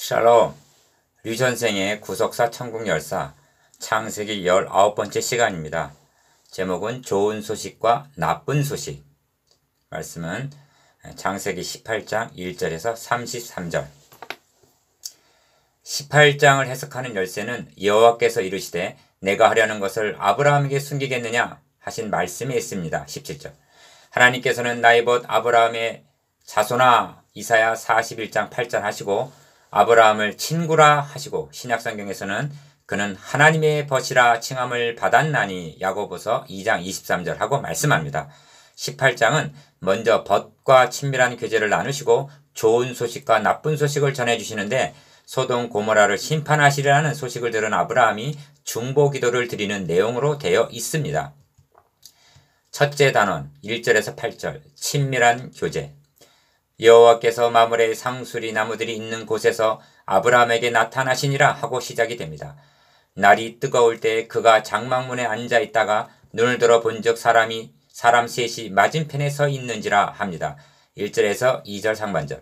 샬롬, 류 선생의 구속사 천국열사 창세기 19번째 시간입니다. 제목은 좋은 소식과 나쁜 소식. 말씀은 창세기 18장 1절에서 33절. 18장을 해석하는 열쇠는 여호와께서 이르시되 내가 하려는 것을 아브라함에게 숨기겠느냐 하신 말씀에 있습니다. 17절. 하나님께서는 나의 벗 아브라함의 자손아 이사야 41장 8절 하시고 아브라함을 친구라 하시고 신약성경에서는 그는 하나님의 벗이라 칭함을 받았나니 야고보서 2장 23절 하고 말씀합니다. 18장은 먼저 벗과 친밀한 교제를 나누시고 좋은 소식과 나쁜 소식을 전해주시는데 소돔 고모라를 심판하시리라는 소식을 들은 아브라함이 중보기도를 드리는 내용으로 되어 있습니다. 첫째 단원 1절에서 8절 친밀한 교제. 여호와께서 마므레 상수리 나무들이 있는 곳에서 아브라함에게 나타나시니라 하고 시작이 됩니다. 날이 뜨거울 때 그가 장막문에 앉아 있다가 눈을 들어 본즉 사람 셋이 맞은편에 서 있는지라 합니다. 1절에서 2절 상반절.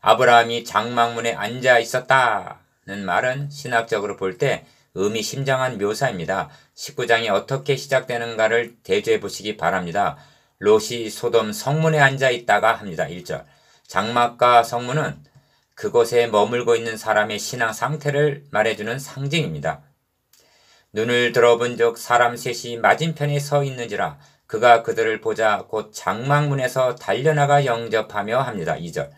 아브라함이 장막문에 앉아 있었다는 말은 신학적으로 볼 때 의미심장한 묘사입니다. 19장이 어떻게 시작되는가를 대조해 보시기 바랍니다. 롯이 소돔 성문에 앉아 있다가 합니다. 1절. 장막과 성문은 그곳에 머물고 있는 사람의 신앙 상태를 말해주는 상징입니다. 눈을 들어본즉 사람 셋이 맞은편에 서 있는지라 그가 그들을 보자 곧 장막문에서 달려나가 영접하며 합니다. 2절.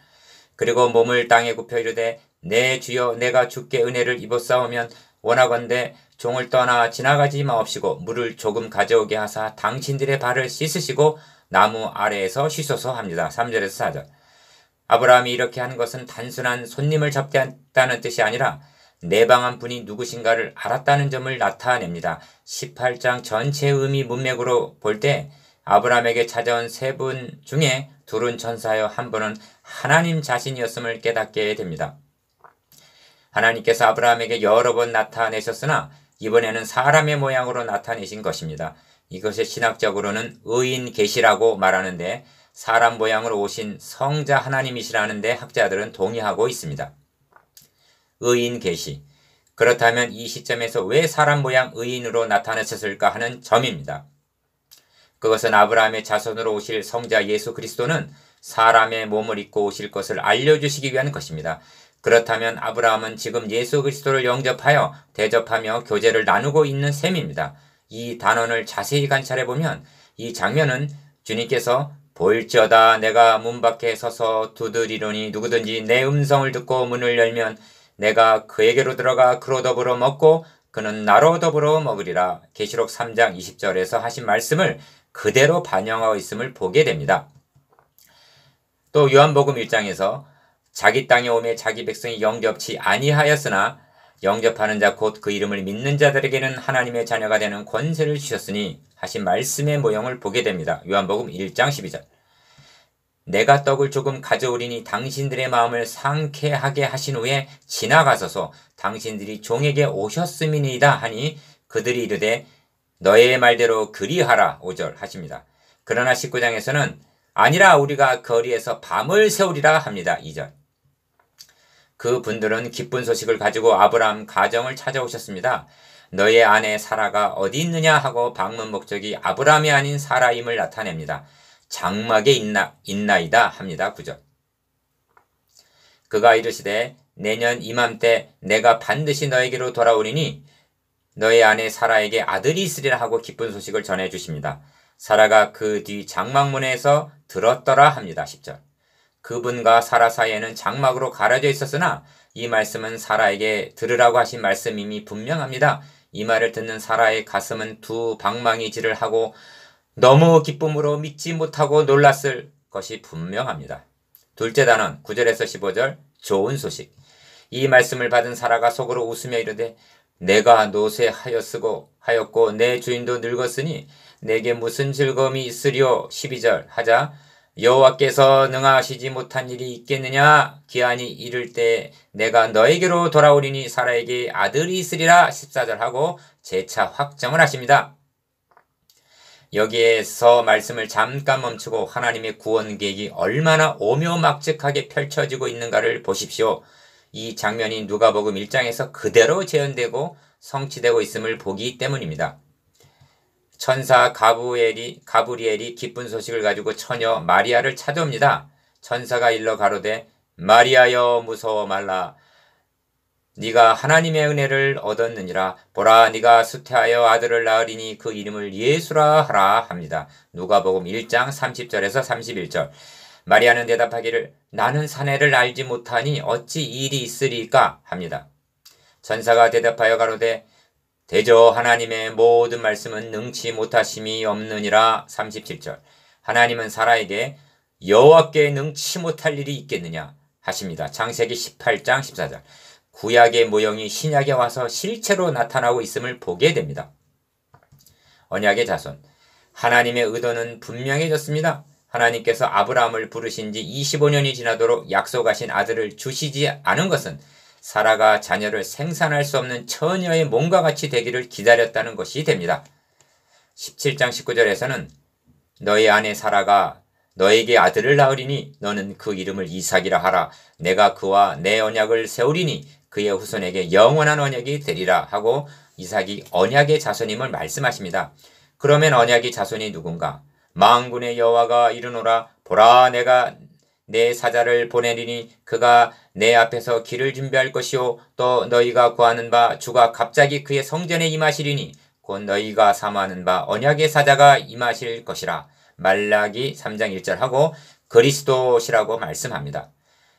그리고 몸을 땅에 굽혀 이르되 내 주여 내가 주께 은혜를 입었사오면 원하건대 종을 떠나 지나가지 마옵시고 물을 조금 가져오게 하사 당신들의 발을 씻으시고 나무 아래에서 쉬소서 합니다. 3절에서 4절. 아브라함이 이렇게 한 것은 단순한 손님을 접대했다는 뜻이 아니라 내방한 분이 누구신가를 알았다는 점을 나타냅니다. 18장 전체 의미 문맥으로 볼 때 아브라함에게 찾아온 세 분 중에 둘은 천사여 한 분은 하나님 자신이었음을 깨닫게 됩니다. 하나님께서 아브라함에게 여러 번 나타내셨으나 이번에는 사람의 모양으로 나타내신 것입니다. 이것을 신학적으로는 의인 계시라고 말하는데 사람 모양으로 오신 성자 하나님이시라는데 학자들은 동의하고 있습니다. 의인 계시. 그렇다면 이 시점에서 왜 사람 모양 의인으로 나타나셨을까 하는 점입니다. 그것은 아브라함의 자손으로 오실 성자 예수 그리스도는 사람의 몸을 입고 오실 것을 알려주시기 위한 것입니다. 그렇다면 아브라함은 지금 예수 그리스도를 영접하여 대접하며 교제를 나누고 있는 셈입니다. 이 단원을 자세히 관찰해보면 이 장면은 주님께서 볼지어다 내가 문 밖에 서서 두드리노니 누구든지 내 음성을 듣고 문을 열면 내가 그에게로 들어가 그로 더불어 먹고 그는 나로 더불어 먹으리라. 계시록 3장 20절에서 하신 말씀을 그대로 반영하고 있음을 보게 됩니다. 또 요한복음 1장에서 자기 땅에 오매 자기 백성이 영접치 아니하였으나 영접하는 자 곧 그 이름을 믿는 자들에게는 하나님의 자녀가 되는 권세를 주셨으니 하신 말씀의 모형을 보게 됩니다. 요한복음 1장 12절. 내가 떡을 조금 가져오리니 당신들의 마음을 상쾌하게 하신 후에 지나가소서 당신들이 종에게 오셨음이니이다 하니 그들이 이르되 너의 말대로 그리하라 5절 하십니다. 그러나 19장에서는 아니라 우리가 거리에서 밤을 새우리라 합니다. 2절. 그 분들은 기쁜 소식을 가지고 아브라함 가정을 찾아오셨습니다. 너의 아내 사라가 어디 있느냐 하고 방문 목적이 아브라함이 아닌 사라임을 나타냅니다. 장막에 있나이다 합니다. 9절. 그가 이르시되 내년 이맘때 내가 반드시 너에게로 돌아오리니 너의 아내 사라에게 아들이 있으리라 하고 기쁜 소식을 전해주십니다. 사라가 그 뒤 장막문에서 들었더라 합니다. 10절. 그분과 사라 사이에는 장막으로 가려져 있었으나 이 말씀은 사라에게 들으라고 하신 말씀임이 분명합니다. 이 말을 듣는 사라의 가슴은 두 방망이질을 하고 너무 기쁨으로 믿지 못하고 놀랐을 것이 분명합니다. 둘째 단원 9절에서 15절 좋은 소식. 이 말씀을 받은 사라가 속으로 웃으며 이르되 내가 노쇠하였고 내 주인도 늙었으니 내게 무슨 즐거움이 있으리요 12절 하자 여호와께서 능하시지 못한 일이 있겠느냐 기한이 이를 때 내가 너에게로 돌아오리니 사라에게 아들이 있으리라 14절 하고 재차 확정을 하십니다. 여기에서 말씀을 잠깐 멈추고 하나님의 구원 계획이 얼마나 오묘막측하게 펼쳐지고 있는가를 보십시오. 이 장면이 누가복음 1장에서 그대로 재현되고 성취되고 있음을 보기 때문입니다. 천사 가브리엘이 기쁜 소식을 가지고 처녀 마리아를 찾아옵니다. 천사가 일러 가로되 마리아여 무서워 말라. 네가 하나님의 은혜를 얻었느니라. 보라 네가 수태하여 아들을 낳으리니 그 이름을 예수라 하라 합니다. 누가복음 1장 30절에서 31절. 마리아는 대답하기를 나는 사내를 알지 못하니 어찌 이 일이 있으리까 합니다. 천사가 대답하여 가로되 대저 하나님의 모든 말씀은 능치 못하심이 없느니라. 37절. 하나님은 사라에게 여호와께 능치 못할 일이 있겠느냐 하십니다. 창세기 18장 14절. 구약의 모형이 신약에 와서 실체로 나타나고 있음을 보게 됩니다. 언약의 자손. 하나님의 의도는 분명해졌습니다. 하나님께서 아브라함을 부르신 지 25년이 지나도록 약속하신 아들을 주시지 않은 것은 사라가 자녀를 생산할 수 없는 처녀의 몸과 같이 되기를 기다렸다는 것이 됩니다. 17장 19절에서는 너의 아내 사라가 너에게 아들을 낳으리니 너는 그 이름을 이삭이라 하라. 내가 그와 내 언약을 세우리니 그의 후손에게 영원한 언약이 되리라 하고 이삭이 언약의 자손임을 말씀하십니다. 그러면 언약의 자손이 누군가? 만군의 여호와가 이르노라. 보라 내가 내 사자를 보내리니 그가 내 앞에서 길을 준비할 것이요 또 너희가 구하는 바 주가 갑자기 그의 성전에 임하시리니 곧 너희가 사모하는 바 언약의 사자가 임하실 것이라. 말라기 3장 1절 하고 그리스도시라고 말씀합니다.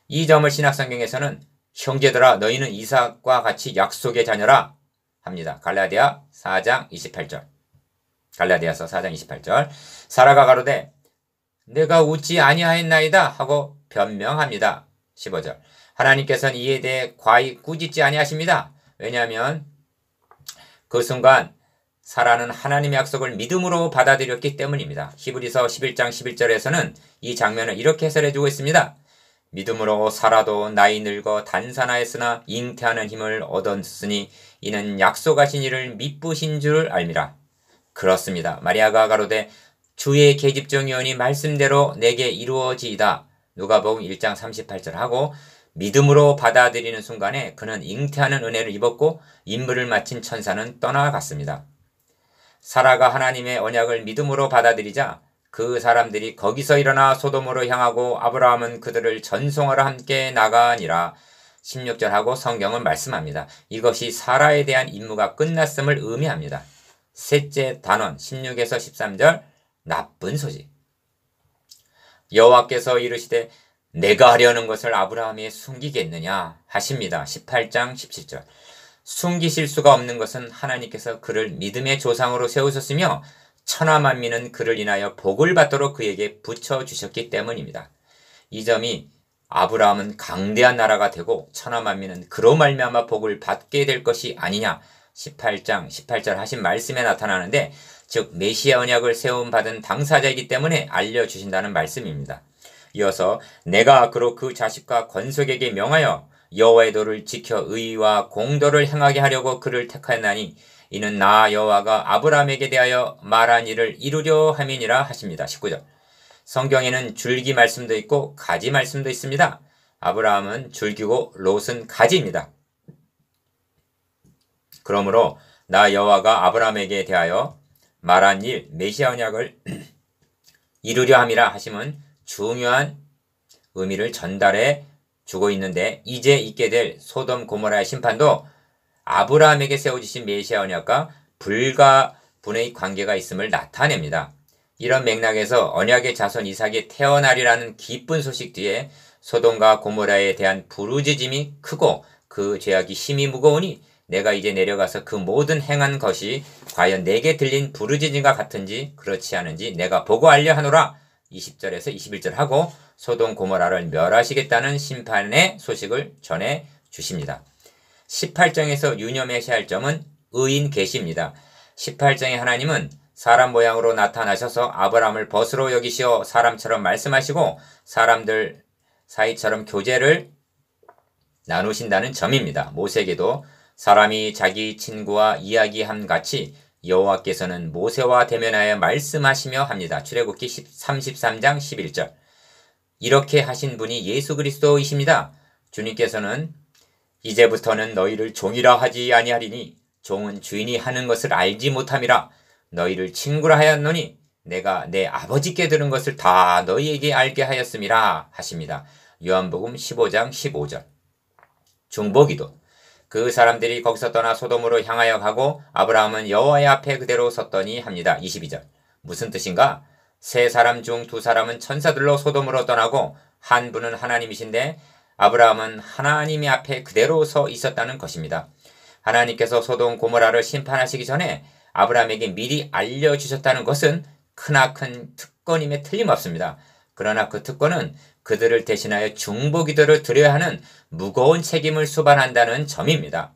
이 점을 신약성경에서는 형제들아 너희는 이삭과 같이 약속의 자녀라 합니다. 갈라디아 4장 28절. 갈라디아서 4장 28절. 사라가 가로되 내가 웃지 아니하였나이다 하고 변명합니다. 15절. 하나님께서는 이에 대해 과히 꾸짖지 아니하십니다. 왜냐하면 그 순간 사라는 하나님의 약속을 믿음으로 받아들였기 때문입니다. 히브리서 11장 11절에서는 이 장면을 이렇게 해설해주고 있습니다. 믿음으로 사라도 나이 늙어 단산하였으나 잉태하는 힘을 얻었으니 이는 약속하신 이를 미쁘신 줄 알미라. 그렇습니다. 마리아가 가로되 주의 계집종이오니 말씀대로 내게 이루어지이다. 누가복음 1장 38절 하고 믿음으로 받아들이는 순간에 그는 잉태하는 은혜를 입었고 임무를 마친 천사는 떠나갔습니다. 사라가 하나님의 언약을 믿음으로 받아들이자 그 사람들이 거기서 일어나 소돔으로 향하고 아브라함은 그들을 전송하러 함께 나가니라. 16절 하고 성경은 말씀합니다. 이것이 사라에 대한 임무가 끝났음을 의미합니다. 셋째 단원 16에서 13절 나쁜 소식. 여호와께서 이르시되 내가 하려는 것을 아브라함이 숨기겠느냐 하십니다. 18장 17절. 숨기실 수가 없는 것은 하나님께서 그를 믿음의 조상으로 세우셨으며 천하만민은 그를 인하여 복을 받도록 그에게 붙여주셨기 때문입니다. 이 점이 아브라함은 강대한 나라가 되고 천하만민은 그로 말미암아 복을 받게 될 것이 아니냐 18장 18절 하신 말씀에 나타나는데 즉 메시아 언약을 세움받은 당사자이기 때문에 알려주신다는 말씀입니다. 이어서 내가 그로 그 자식과 권속에게 명하여 여호와의 도를 지켜 의와 공도를 행하게 하려고 그를 택하였나니 이는 나 여호와가 아브라함에게 대하여 말한 일을 이루려 함이니라 하십니다. 19절. 성경에는 줄기 말씀도 있고 가지 말씀도 있습니다. 아브라함은 줄기고 롯은 가지입니다. 그러므로 나 여호와가 아브라함에게 대하여 말한 일 메시아 언약을 이루려 함이라 하심은 중요한 의미를 전달해 주고 있는데 이제 있게 될 소돔 고모라의 심판도 아브라함에게 세워주신 메시아 언약과 불가분의 관계가 있음을 나타냅니다. 이런 맥락에서 언약의 자손 이삭이 태어나리라는 기쁜 소식 뒤에 소돔과 고모라에 대한 부르짖음이 크고 그 죄악이 심히 무거우니 내가 이제 내려가서 그 모든 행한 것이 과연 내게 들린 부르짖음과 같은지 그렇지 않은지 내가 보고 알려 하노라. 20절에서 21절 하고 소돔 고모라를 멸하시겠다는 심판의 소식을 전해 주십니다. 18장에서 유념하셔야 할 점은 의인 계시입니다. 18장에 하나님은 사람 모양으로 나타나셔서 아브라함을 벗으로 여기시어 사람처럼 말씀하시고 사람들 사이처럼 교제를 나누신다는 점입니다. 모세에게도 사람이 자기 친구와 이야기함 같이 여호와께서는 모세와 대면하여 말씀하시며 합니다. 출애굽기 33장 11절. 이렇게 하신 분이 예수 그리스도이십니다. 주님께서는 이제부터는 너희를 종이라 하지 아니하리니 종은 주인이 하는 것을 알지 못함이라. 너희를 친구라 하였노니 내가 내 아버지께 들은 것을 다 너희에게 알게 하였음이라 하십니다. 요한복음 15장 15절. 중보기도. 그 사람들이 거기서 떠나 소돔으로 향하여 가고 아브라함은 여호와의 앞에 그대로 섰더니 합니다. 22절. 무슨 뜻인가? 세 사람 중 두 사람은 천사들로 소돔으로 떠나고 한 분은 하나님이신데 아브라함은 하나님의 앞에 그대로 서 있었다는 것입니다. 하나님께서 소돔 고모라를 심판하시기 전에 아브라함에게 미리 알려주셨다는 것은 크나큰 특권임에 틀림없습니다. 그러나 그 특권은 그들을 대신하여 중보기도를 드려야 하는 무거운 책임을 수반한다는 점입니다.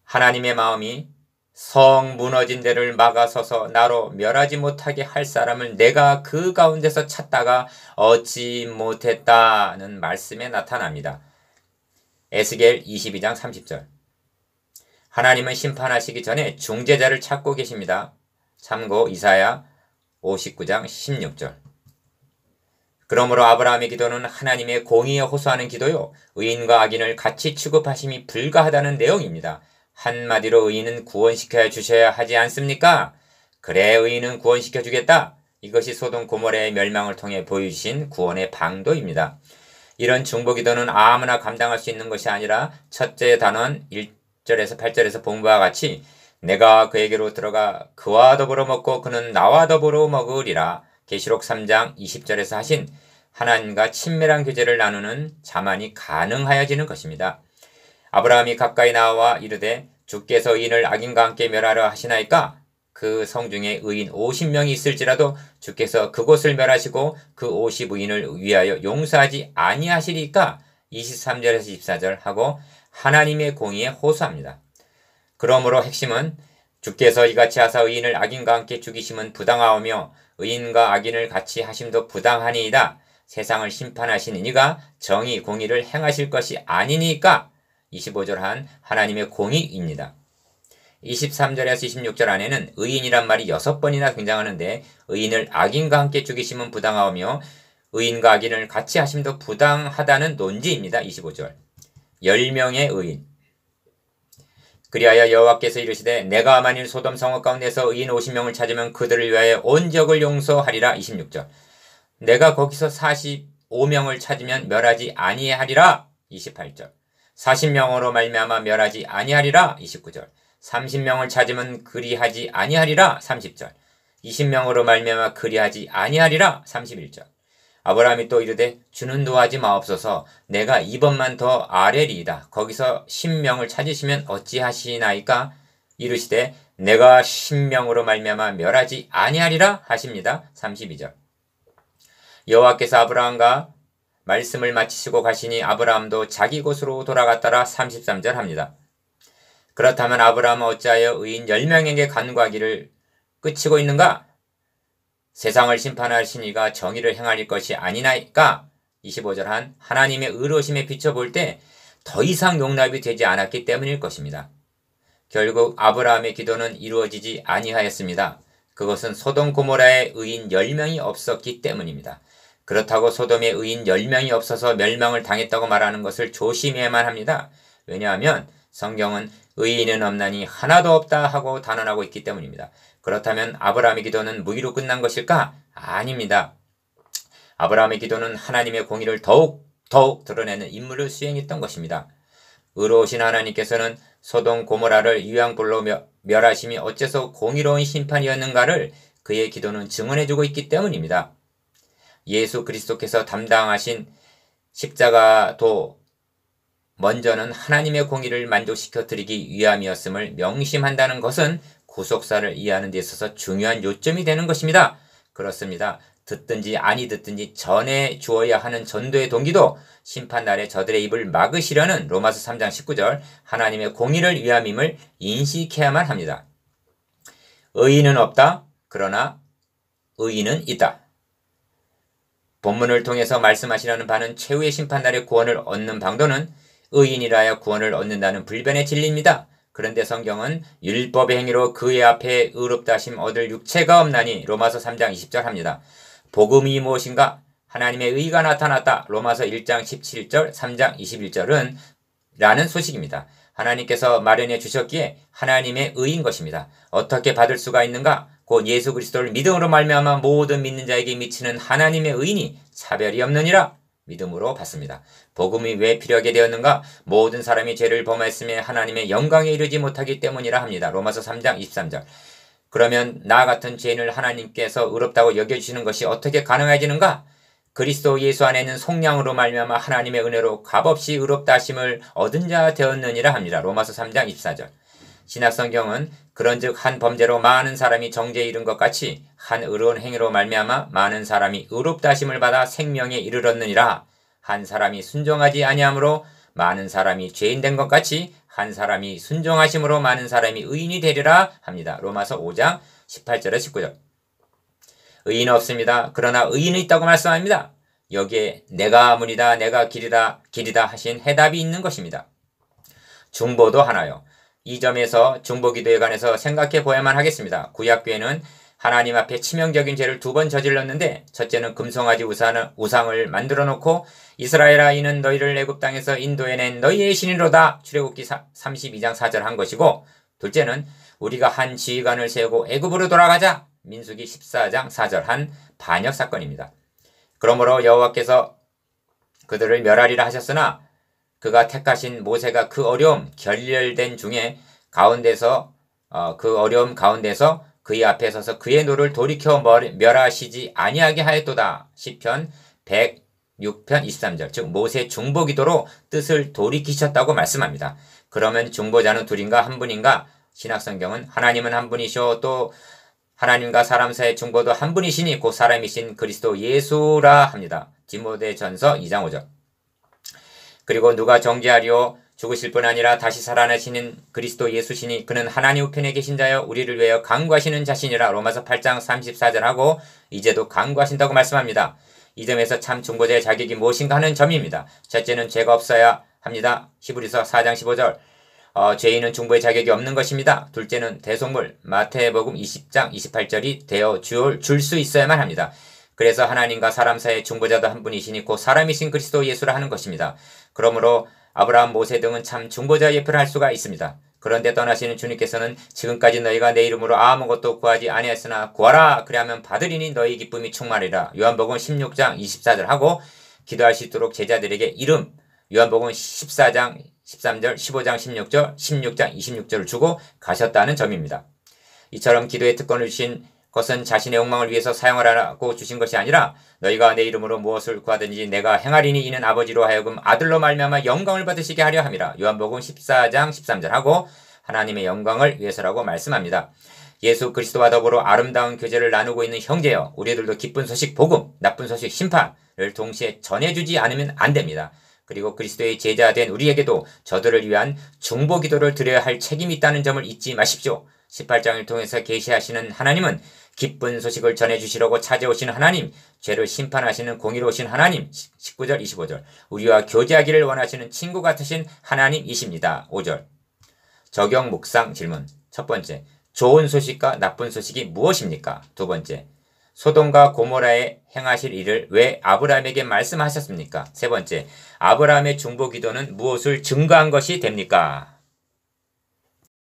하나님의 마음이 성 무너진 데를 막아서서 나로 멸하지 못하게 할 사람을 내가 그 가운데서 찾다가 얻지 못했다는 말씀에 나타납니다. 에스겔 22장 30절. 하나님은 심판하시기 전에 중재자를 찾고 계십니다. 참고 이사야 59장 16절. 그러므로 아브라함의 기도는 하나님의 공의에 호소하는 기도요, 의인과 악인을 같이 취급하심이 불가하다는 내용입니다. 한마디로 의인은 구원시켜 주셔야 하지 않습니까? 그래, 의인은 구원시켜 주겠다. 이것이 소돔 고모라의 멸망을 통해 보여주신 구원의 방도입니다. 이런 중보기도는 아무나 감당할 수 있는 것이 아니라 첫째 단원 1절에서 8절에서 본 바와 같이 내가 그에게로 들어가 그와 더불어 먹고 그는 나와 더불어 먹으리라. 계시록 3장 20절에서 하신 하나님과 친밀한 교제를 나누는 자만이 가능하여지는 것입니다. 아브라함이 가까이 나와 이르되 주께서 의인을 악인과 함께 멸하려 하시나이까? 그 성중에 의인 50명이 있을지라도 주께서 그곳을 멸하시고 그 50의인을 위하여 용서하지 아니하시리까? 23절에서 24절 하고 하나님의 공의에 호소합니다. 그러므로 핵심은 주께서 이같이 하사 의인을 악인과 함께 죽이심은 부당하오며 의인과 악인을 같이 하심도 부당하니이다. 세상을 심판하시는 이가 정의 공의를 행하실 것이 아니니까? 25절 한 하나님의 공의입니다. 23절에서 26절 안에는 의인이란 말이 6번이나 등장하는데 의인을 악인과 함께 죽이심은 부당하오며 의인과 악인을 같이 하심도 부당하다는 논지입니다. 25절. 10명의 의인. 그리하여 여호와께서 이르시되 내가 만일 소돔 성읍 가운데서 의인 50명을 찾으면 그들을 위하여 온 적을 용서하리라. 26절. 내가 거기서 45명을 찾으면 멸하지 아니하리라. 28절. 40명으로 말미암아 멸하지 아니하리라. 29절. 30명을 찾으면 그리하지 아니하리라. 30절. 20명으로 말미암아 그리하지 아니하리라. 31절. 아브라함이 또 이르되 주는 노하지 마옵소서. 내가 이번만 더 아뢰리이다. 거기서 10명을 찾으시면 어찌하시나이까? 이르시되 내가 10명으로 말미암아 멸하지 아니하리라 하십니다. 32절. 여호와께서 아브라함과 말씀을 마치시고 가시니 아브라함도 자기 곳으로 돌아갔더라. 33절 합니다. 그렇다면 아브라함은 어찌하여 의인 10명에게 간구하기를 그치고 있는가? 세상을 심판하신 이가 정의를 행할 것이 아니나이까? 25절 한 하나님의 의로심에 비춰볼 때 더 이상 용납이 되지 않았기 때문일 것입니다. 결국 아브라함의 기도는 이루어지지 아니하였습니다. 그것은 소돔 고모라에 의인 10명이 없었기 때문입니다. 그렇다고 소돔에 의인 10명이 없어서 멸망을 당했다고 말하는 것을 조심해야만 합니다. 왜냐하면 성경은 의인은 없나니 하나도 없다 하고 단언하고 있기 때문입니다. 그렇다면 아브라함의 기도는 무의로 끝난 것일까? 아닙니다. 아브라함의 기도는 하나님의 공의를 더욱 드러내는 임무를 수행했던 것입니다. 의로우신 하나님께서는 소돔 고모라를 유황불로 멸하심이 어째서 공의로운 심판이었는가를 그의 기도는 증언해주고 있기 때문입니다. 예수 그리스도께서 담당하신 십자가도 먼저는 하나님의 공의를 만족시켜 드리기 위함이었음을 명심한다는 것은 구속사를 이해하는 데 있어서 중요한 요점이 되는 것입니다. 그렇습니다. 듣든지 아니 듣든지 전해 주어야 하는 전도의 동기도 심판날에 저들의 입을 막으시려는 로마서 3장 19절 하나님의 공의를 위함임을 인식해야만 합니다. 의인은 없다. 그러나 의인은 있다. 본문을 통해서 말씀하시려는 바는 최후의 심판날에 구원을 얻는 방도는 의인이라야 구원을 얻는다는 불변의 진리입니다. 그런데 성경은 율법의 행위로 그의 앞에 의롭다 하심 얻을 육체가 없나니 로마서 3장 20절 합니다. 복음이 무엇인가? 하나님의 의가 나타났다. 로마서 1장 17절, 3장 21절은 라는 소식입니다. 하나님께서 마련해 주셨기에 하나님의 의인 것입니다. 어떻게 받을 수가 있는가? 곧 예수 그리스도를 믿음으로 말미암아 모든 믿는 자에게 미치는 하나님의 의인이 차별이 없느니라. 믿음으로 받습니다. 복음이 왜 필요하게 되었는가? 모든 사람이 죄를 범했음에 하나님의 영광에 이르지 못하기 때문이라 합니다. 로마서 3장 23절. 그러면 나 같은 죄인을 하나님께서 의롭다고 여겨주시는 것이 어떻게 가능해지는가? 그리스도 예수 안에는 속량으로 말미암아 하나님의 은혜로 값없이 의롭다 하심을 얻은 자 되었느니라 합니다. 로마서 3장 24절. 신약성경은 그런즉 한 범죄로 많은 사람이 정죄에 이른 것 같이 한 의로운 행위로 말미암아 많은 사람이 의롭다 하심을 받아 생명에 이르렀느니라. 한 사람이 순종하지 아니함으로 많은 사람이 죄인 된 것 같이 한 사람이 순종하심으로 많은 사람이 의인이 되리라 합니다. 로마서 5장 18절에 19절. 의인은 없습니다. 그러나 의인은 있다고 말씀합니다. 여기에 내가 문이다 내가 길이다 하신 해답이 있는 것입니다. 중보도 하나요. 이 점에서 중보기도에 관해서 생각해 보야만 하겠습니다. 구약교회는 하나님 앞에 치명적인 죄를 2번 저질렀는데 첫째는 금송아지 우상을 만들어 놓고 이스라엘아 이는 너희를 애굽 땅에서 인도해낸 너희의 신이로다 출애굽기 32장 4절 한 것이고 둘째는 우리가 한 지휘관을 세우고 애굽으로 돌아가자 민수기 14장 4절 한 반역 사건입니다. 그러므로 여호와께서 그들을 멸하리라 하셨으나 그가 택하신 모세가 그 어려움 결렬된 중에 그 어려움 가운데서 그의 앞에 서서 그의 노를 돌이켜 멸하시지 아니하게 하였도다. 시편 106편 23절 즉 모세 중보기도로 뜻을 돌이키셨다고 말씀합니다. 그러면 중보자는 둘인가 한 분인가? 신약성경은 하나님은 한 분이시오 또 하나님과 사람 사이의 중보도 한 분이시니 곧 사람이신 그리스도 예수라 합니다. 디모데전서 2장 5절. 그리고 누가 정죄하리오 죽으실 뿐 아니라 다시 살아나시는 그리스도 예수시니 그는 하나님 우편에 계신 자여 우리를 위하여 간구하시는 자신이라. 로마서 8장 34절 하고 이제도 간구하신다고 말씀합니다. 이 점에서 참 중보자의 자격이 무엇인가 하는 점입니다. 첫째는 죄가 없어야 합니다. 히브리서 4장 15절. 죄인은 중보의 자격이 없는 것입니다. 둘째는 대속물 마태복음 20장 28절이 되어 줄 수 있어야만 합니다. 그래서 하나님과 사람 사이의 중보자도 한 분이시니 곧 사람이신 그리스도 예수라 하는 것입니다. 그러므로 아브라함, 모세 등은 참 중보자 예표를 할 수가 있습니다. 그런데 떠나시는 주님께서는 지금까지 너희가 내 이름으로 아무것도 구하지 아니하였으나 구하라 그리하면 받으리니 너희 기쁨이 충만이라. 요한복음 16장 24절 하고 기도할 수 있도록 제자들에게 이름 요한복음 14장 13절, 15장 16절, 16장 26절을 주고 가셨다는 점입니다. 이처럼 기도의 특권을 주신 것은 자신의 욕망을 위해서 사용하라고 주신 것이 아니라 너희가 내 이름으로 무엇을 구하든지 내가 행하리니 이는 아버지로 하여금 아들로 말미암아 영광을 받으시게 하려 함이라. 요한복음 14장 13절 하고 하나님의 영광을 위해서라고 말씀합니다. 예수 그리스도와 더불어 아름다운 교제를 나누고 있는 형제여 우리들도 기쁜 소식 복음, 나쁜 소식 심판을 동시에 전해주지 않으면 안 됩니다. 그리고 그리스도의 제자 된 우리에게도 저들을 위한 중보 기도를 드려야 할 책임이 있다는 점을 잊지 마십시오. 18장을 통해서 계시하시는 하나님은 기쁜 소식을 전해주시려고 찾아오신 하나님, 죄를 심판하시는 공의로우신 하나님, 19절 25절 우리와 교제하기를 원하시는 친구 같으신 하나님이십니다. 5절 적용 묵상 질문 첫 번째, 좋은 소식과 나쁜 소식이 무엇입니까? 두 번째, 소돔과 고모라에 행하실 일을 왜 아브라함에게 말씀하셨습니까? 세 번째, 아브라함의 중보 기도는 무엇을 증거한 것이 됩니까?